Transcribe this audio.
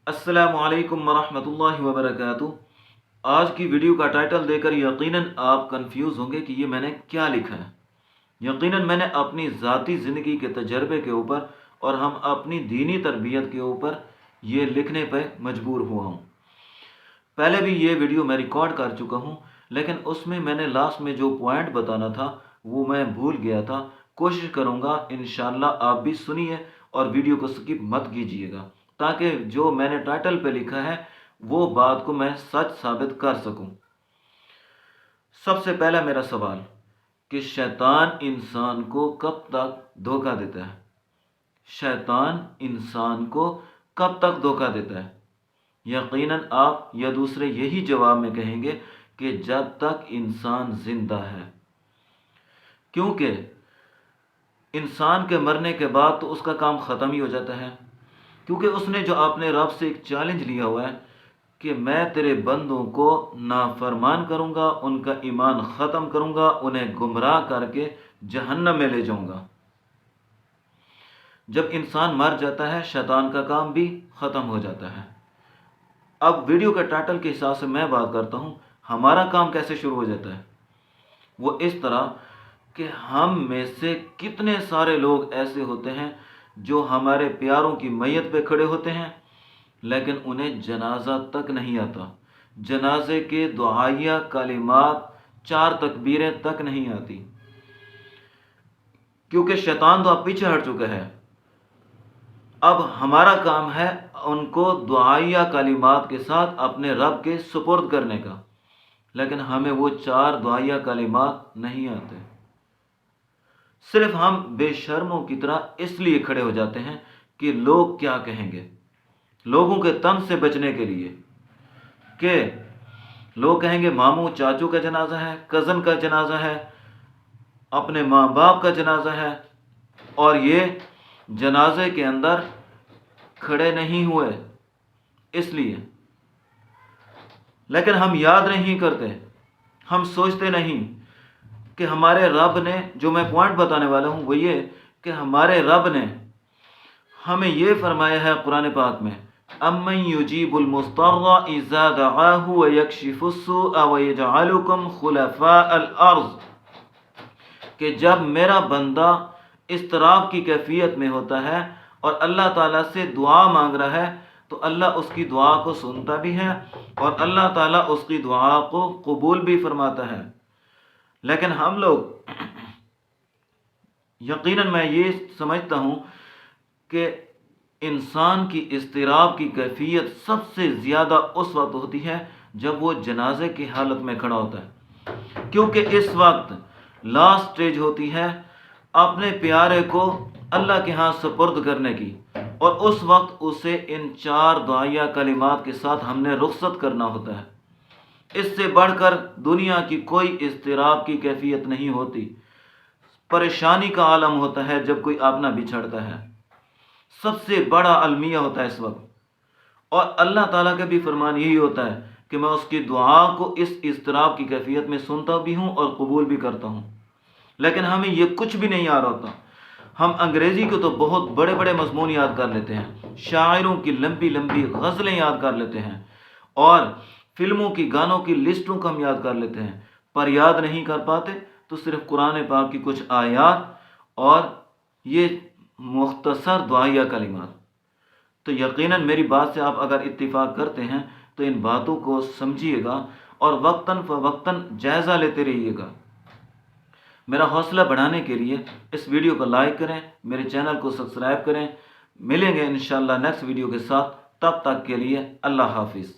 السلام علیکم ورحمۃ اللہ وبرکاتہ۔ آج کی ویڈیو کا ٹائٹل دے کر یقیناً آپ کنفیوز ہوں گے کہ یہ میں نے کیا لکھا ہے۔ یقیناً میں نے اپنی ذاتی زندگی کے تجربے کے اوپر اور ہم اپنی دینی تربیت کے اوپر یہ لکھنے پہ مجبور ہوا ہوں۔ پہلے بھی یہ ویڈیو میں ریکارڈ کر چکا ہوں، لیکن اس میں میں نے لاسٹ میں جو پوائنٹ بتانا تھا وہ میں بھول گیا تھا۔ کوشش کروں گا انشاءاللہ آپ بھی سنیے اور ویڈیو کو سکپ مت کیجیے گا، تاکہ جو میں نے ٹائٹل پہ لکھا ہے وہ بات کو میں سچ ثابت کر سکوں۔ سب سے پہلا میرا سوال کہ شیطان انسان کو کب تک دھوکہ دیتا ہے؟ شیطان انسان کو کب تک دھوکہ دیتا ہے؟ یقیناً آپ یا دوسرے یہی جواب میں کہیں گے کہ جب تک انسان زندہ ہے، کیونکہ انسان کے مرنے کے بعد تو اس کا کام ختم ہی ہو جاتا ہے، کیونکہ اس نے جو اپنے رب سے ایک چیلنج لیا ہوا ہے کہ میں تیرے بندوں کو نافرمان کروں گا، ان کا ایمان ختم کروں گا، انہیں گمراہ کر کے جہنم میں لے جاؤں گا۔ جب انسان مر جاتا ہے شیطان کا کام بھی ختم ہو جاتا ہے۔ اب ویڈیو کے ٹائٹل کے حساب سے میں بات کرتا ہوں، ہمارا کام کیسے شروع ہو جاتا ہے؟ وہ اس طرح کہ ہم میں سے کتنے سارے لوگ ایسے ہوتے ہیں جو ہمارے پیاروں کی میت پہ کھڑے ہوتے ہیں، لیکن انہیں جنازہ تک نہیں آتا، جنازے کے دعائیہ کلمات 4 تکبیریں تک نہیں آتی، کیونکہ شیطان تو اب پیچھے ہٹ چکا ہے۔ اب ہمارا کام ہے ان کو دعائیہ کلمات کے ساتھ اپنے رب کے سپرد کرنے کا، لیکن ہمیں وہ 4 دعائیہ کلمات نہیں آتے۔ صرف ہم بے شرموں کی طرح اس لیے کھڑے ہو جاتے ہیں کہ لوگ کیا کہیں گے، لوگوں کے تن سے بچنے کے لیے، کہ لوگ کہیں گے ماموں چاچو کا جنازہ ہے، کزن کا جنازہ ہے، اپنے ماں باپ کا جنازہ ہے، اور یہ جنازے کے اندر کھڑے نہیں ہوئے اس لیے۔ لیکن ہم یاد نہیں کرتے، ہم سوچتے نہیں کہ ہمارے رب نے، جو میں پوائنٹ بتانے والا ہوں وہ یہ کہ ہمارے رب نے ہمیں یہ فرمایا ہے قرآن پاک میں، امن یجیب المضطر اذا دعاہ ویکشف السوء ویجعلکم خلفاء الارض، کہ جب میرا بندہ اضطراب کی کیفیت میں ہوتا ہے اور اللہ تعالیٰ سے دعا مانگ رہا ہے تو اللہ اس کی دعا کو سنتا بھی ہے اور اللہ تعالیٰ اس کی دعا کو قبول بھی فرماتا ہے۔ لیکن ہم لوگ یقیناً میں یہ سمجھتا ہوں کہ انسان کی اضطراب کی کیفیت سب سے زیادہ اس وقت ہوتی ہے جب وہ جنازے کی حالت میں کھڑا ہوتا ہے، کیونکہ اس وقت لاسٹ سٹیج ہوتی ہے اپنے پیارے کو اللہ کے ہاں سپرد کرنے کی، اور اس وقت اسے ان 4 دعائیہ کلمات کے ساتھ ہم نے رخصت کرنا ہوتا ہے۔ اس سے بڑھ کر دنیا کی کوئی اضطراب کی کیفیت نہیں ہوتی۔ پریشانی کا عالم ہوتا ہے جب کوئی اپنا بچھڑتا ہے، سب سے بڑا المیہ ہوتا ہے اس وقت، اور اللہ تعالیٰ کا بھی فرمان یہی ہوتا ہے کہ میں اس کی دعا کو اس اضطراب کی کیفیت میں سنتا بھی ہوں اور قبول بھی کرتا ہوں۔ لیکن ہمیں یہ کچھ بھی نہیں آ رہا ہوتا۔ ہم انگریزی کو تو بہت بڑے بڑے مضمون یاد کر لیتے ہیں، شاعروں کی لمبی لمبی غزلیں یاد کر لیتے ہیں، اور فلموں کی گانوں کی لسٹوں کو ہم یاد کر لیتے ہیں، پر یاد نہیں کر پاتے تو صرف قرآن پاک کی کچھ آیات اور یہ مختصر دعائیہ کلمات۔ تو یقیناً میری بات سے آپ اگر اتفاق کرتے ہیں تو ان باتوں کو سمجھیے گا اور وقتاً فوقتاً جائزہ لیتے رہیے گا۔ میرا حوصلہ بڑھانے کے لیے اس ویڈیو کو لائک کریں، میرے چینل کو سبسکرائب کریں۔ ملیں گے انشاءاللہ نیکسٹ ویڈیو کے ساتھ، تب تک کے لیے اللہ حافظ۔